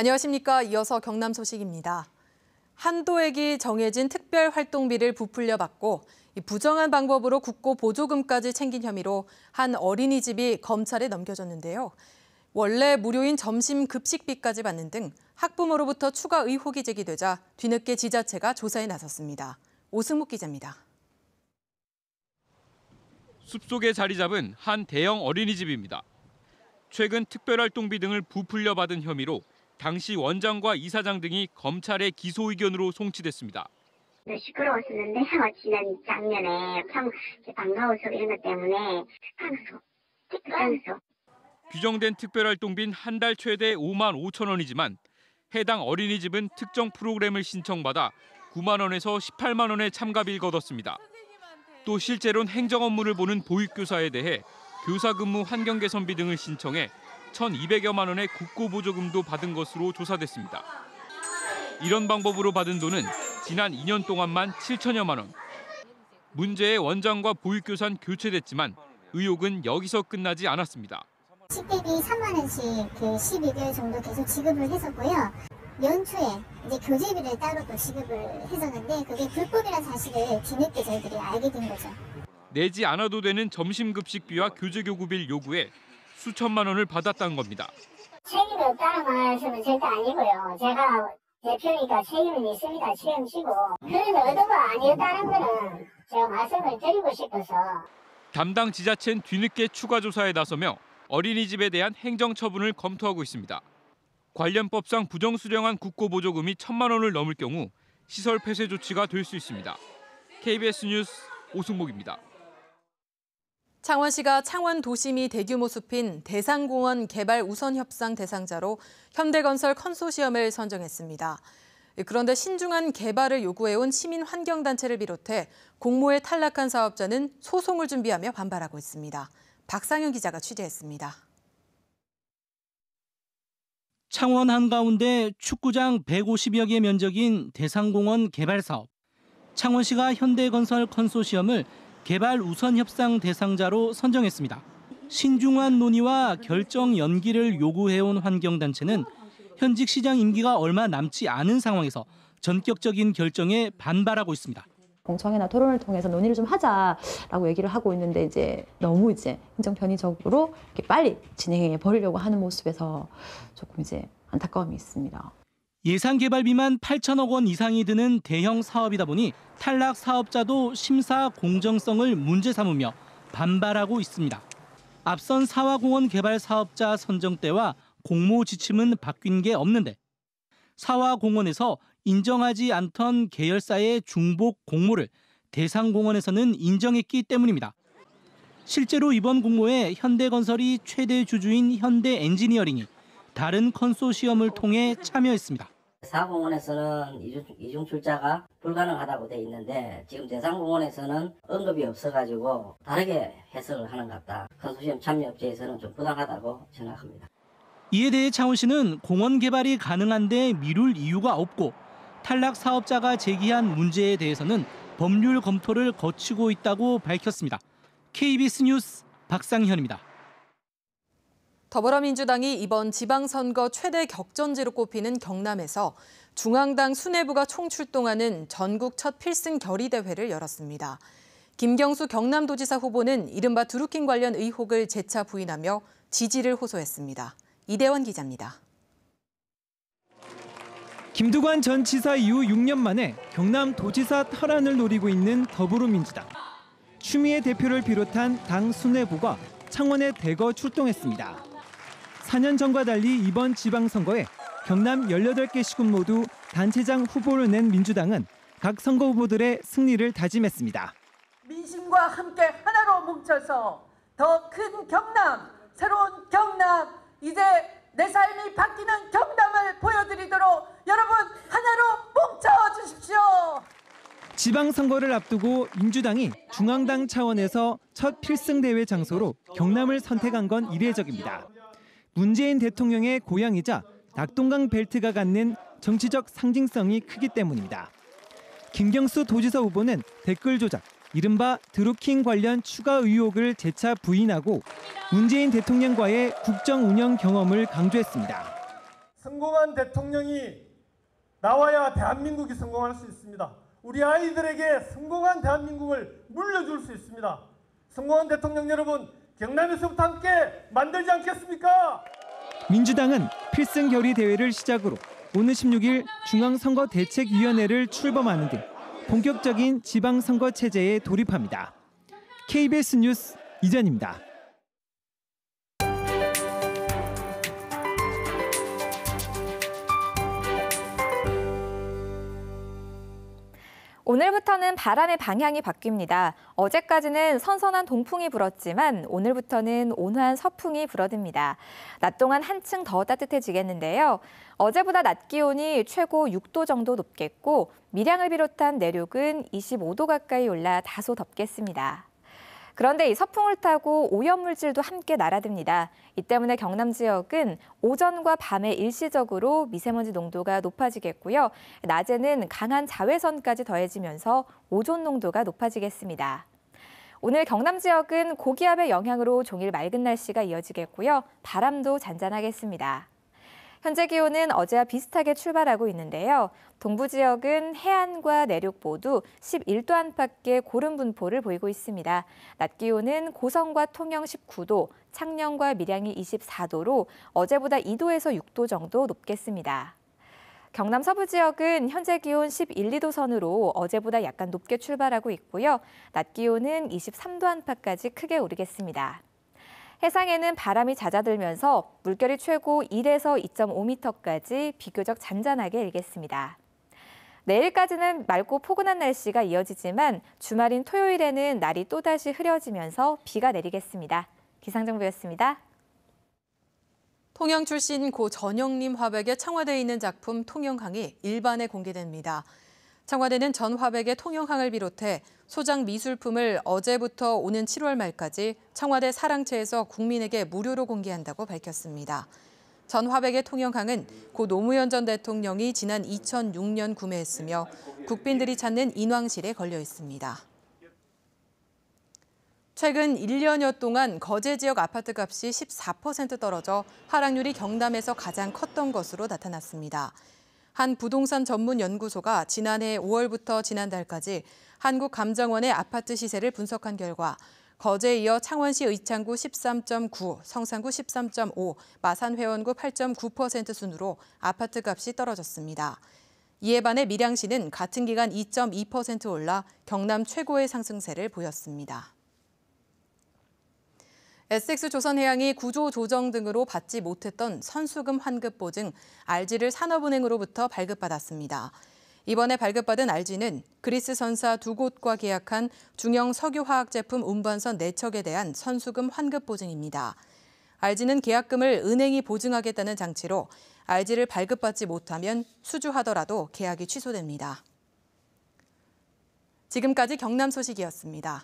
안녕하십니까. 이어서 경남 소식입니다. 한도액이 정해진 특별활동비를 부풀려 받고 부정한 방법으로 국고 보조금까지 챙긴 혐의로 한 어린이집이 검찰에 넘겨졌는데요. 원래 무료인 점심 급식비까지 받는 등 학부모로부터 추가 의혹이 제기되자 뒤늦게 지자체가 조사에 나섰습니다. 오승묵 기자입니다. 숲속에 자리 잡은 한 대형 어린이집입니다. 최근 특별활동비 등을 부풀려 받은 혐의로 당시 원장과 이사장 등이 검찰의 기소 의견으로 송치됐습니다. 시끄러웠었는데 지난 작년에 참 반가워서 이런 것 때문에 특강소. 규정된 특별활동비는 한 달 최대 5만 5천 원이지만 해당 어린이집은 특정 프로그램을 신청받아 9만 원에서 18만 원의 참가비를 거뒀습니다. 또 실제로는 행정 업무를 보는 보육교사에 대해 교사 근무 환경 개선비 등을 신청해 1,200여만 원의 국고 보조금도 받은 것으로 조사됐습니다. 이런 방법으로 받은 돈은 지난 2년 동안만 7천여만 원. 문제의 원장과 보육교사는 교체됐지만 의혹은 여기서 끝나지 않았습니다. 식비비 3만 원씩 12개월 정도 계속 지급을 했었고요. 연초에 이제 교재비를 따로 또 지급을 했었는데 그게 불법이라는 사실을 뒤늦게 저희들이 알게 된 거죠. 내지 않아도 되는 점심급식비와 교재교구비를 요구해 수천만 원을 받았다는 겁니다. 책임이 없다는 말씀은 절대 아니고요. 제가 대표니까 책임은 있습니다. 책임지고. 그런 의도가 아니었다는 거는 제가 말씀을 드리고 싶어서. 담당 지자체는 뒤늦게 추가 조사에 나서며 어린이집에 대한 행정처분을 검토하고 있습니다. 관련법상 부정수령한 국고보조금이 1,000만 원을 넘을 경우 시설 폐쇄 조치가 될 수 있습니다. KBS 뉴스 오승목입니다. 창원시가 창원 도심이 대규모 숲인 대상공원 개발 우선 협상 대상자로 현대건설 컨소시엄을 선정했습니다. 그런데 신중한 개발을 요구해온 시민환경단체를 비롯해 공모에 탈락한 사업자는 소송을 준비하며 반발하고 있습니다. 박상현 기자가 취재했습니다. 창원 한가운데 축구장 150여 개 면적인 대상공원 개발 사업. 창원시가 현대건설 컨소시엄을 개발 우선 협상 대상자로 선정했습니다. 신중한 논의와 결정 연기를 요구해온 환경단체는 현직 시장 임기가 얼마 남지 않은 상황에서 전격적인 결정에 반발하고 있습니다. 공청회나 토론을 통해서 논의를 좀 하자라고 얘기를 하고 있는데 너무 행정 편의적으로 이렇게 빨리 진행해 버리려고 하는 모습에서 조금 안타까움이 있습니다. 예산 개발비만 8천억 원 이상이 드는 대형 사업이다 보니 탈락 사업자도 심사 공정성을 문제 삼으며 반발하고 있습니다. 앞선 사화공원 개발 사업자 선정 때와 공모 지침은 바뀐 게 없는데 사화공원에서 인정하지 않던 계열사의 중복 공모를 대상공원에서는 인정했기 때문입니다. 실제로 이번 공모에 현대건설이 최대 주주인 현대엔지니어링이 다른 컨소시엄을 통해 참여했습니다. 사공원에서는 이중 출자가 불가능하다고 돼 있는데 지금 대상공원에서는 언급이 없어가지고 다르게 해석을 하는 것 같다. 컨소시엄 참여업체에서는 좀 부당하다고 생각합니다. 이에 대해 창원시는 공원 개발이 가능한데 미룰 이유가 없고 탈락 사업자가 제기한 문제에 대해서는 법률 검토를 거치고 있다고 밝혔습니다. KBS 뉴스 박상현입니다. 더불어민주당이 이번 지방선거 최대 격전지로 꼽히는 경남에서 중앙당 수뇌부가 총출동하는 전국 첫 필승 결의대회를 열었습니다. 김경수 경남도지사 후보는 이른바 드루킹 관련 의혹을 재차 부인하며 지지를 호소했습니다. 이대원 기자입니다. 김두관 전 지사 이후 6년 만에 경남도지사 탈환을 노리고 있는 더불어민주당. 추미애 대표를 비롯한 당 수뇌부가 창원에 대거 출동했습니다. 4년 전과 달리 이번 지방선거에 경남 18개 시군 모두 단체장 후보를 낸 민주당은 각 선거 후보들의 승리를 다짐했습니다. 민심과 함께 하나로 뭉쳐서 더 큰 경남, 새로운 경남, 이제 내 삶이 바뀌는 경남을 보여드리도록 여러분 하나로 뭉쳐주십시오. 지방선거를 앞두고 민주당이 중앙당 차원에서 첫 필승대회 장소로 경남을 선택한 건 이례적입니다. 문재인 대통령의 고향이자 낙동강 벨트가 갖는 정치적 상징성이 크기 때문입니다. 김경수 도지사 후보는 댓글 조작, 이른바 드루킹 관련 추가 의혹을 재차 부인하고 문재인 대통령과의 국정 운영 경험을 강조했습니다. 성공한 대통령이 나와야 대한민국이 성공할 수 있습니다. 우리 아이들에게 성공한 대한민국을 물려줄 수 있습니다. 성공한 대통령 여러분, 경남에서부터 함께 만들지 않겠습니까? 민주당은 필승 결의 대회를 시작으로 오는 16일 중앙선거대책위원회를 출범하는 등 본격적인 지방선거 체제에 돌입합니다. KBS 뉴스 이전입니다. 오늘부터는 바람의 방향이 바뀝니다. 어제까지는 선선한 동풍이 불었지만 오늘부터는 온화한 서풍이 불어듭니다. 낮 동안 한층 더 따뜻해지겠는데요. 어제보다 낮 기온이 최고 6도 정도 높겠고 밀양을 비롯한 내륙은 25도 가까이 올라 다소 덥겠습니다. 그런데 이 서풍을 타고 오염물질도 함께 날아듭니다. 이 때문에 경남 지역은 오전과 밤에 일시적으로 미세먼지 농도가 높아지겠고요. 낮에는 강한 자외선까지 더해지면서 오존 농도가 높아지겠습니다. 오늘 경남 지역은 고기압의 영향으로 종일 맑은 날씨가 이어지겠고요. 바람도 잔잔하겠습니다. 현재 기온은 어제와 비슷하게 출발하고 있는데요. 동부 지역은 해안과 내륙 모두 11도 안팎의 고른 분포를 보이고 있습니다. 낮 기온은 고성과 통영 19도, 창녕과 밀양이 24도로 어제보다 2도에서 6도 정도 높겠습니다. 경남 서부 지역은 현재 기온 11, 2도 선으로 어제보다 약간 높게 출발하고 있고요. 낮 기온은 23도 안팎까지 크게 오르겠습니다. 해상에는 바람이 잦아들면서 물결이 최고 1에서 2.5m까지 비교적 잔잔하게 일겠습니다. 내일까지는 맑고 포근한 날씨가 이어지지만 주말인 토요일에는 날이 또다시 흐려지면서 비가 내리겠습니다. 기상정보였습니다. 통영 출신 고 전영림 화백의 청와대에 있는 작품 통영항이 일반에 공개됩니다. 청와대는 전 화백의 통영항을 비롯해 소장 미술품을 어제부터 오는 7월 말까지 청와대 사랑채에서 국민에게 무료로 공개한다고 밝혔습니다. 전 화백의 통영항은 고 노무현 전 대통령이 지난 2006년 구매했으며 국빈들이 찾는 인왕실에 걸려 있습니다. 최근 1년여 동안 거제 지역 아파트값이 14% 떨어져 하락률이 경남에서 가장 컸던 것으로 나타났습니다. 한 부동산 전문 연구소가 지난해 5월부터 지난달까지 한국감정원의 아파트 시세를 분석한 결과 거제에 이어 창원시 의창구 13.9, 성산구 13.5, 마산 회원구 8.9% 순으로 아파트 값이 떨어졌습니다. 이에 반해 밀양시는 같은 기간 2.2% 올라 경남 최고의 상승세를 보였습니다. SX조선해양이 구조조정 등으로 받지 못했던 선수금 환급 보증 RG를 산업은행으로부터 발급받았습니다. 이번에 발급받은 RG는 그리스 선사 2곳과 계약한 중형 석유화학 제품 운반선 4척에 대한 선수금 환급 보증입니다. RG는 계약금을 은행이 보증하겠다는 장치로 RG를 발급받지 못하면 수주하더라도 계약이 취소됩니다. 지금까지 경남 소식이었습니다.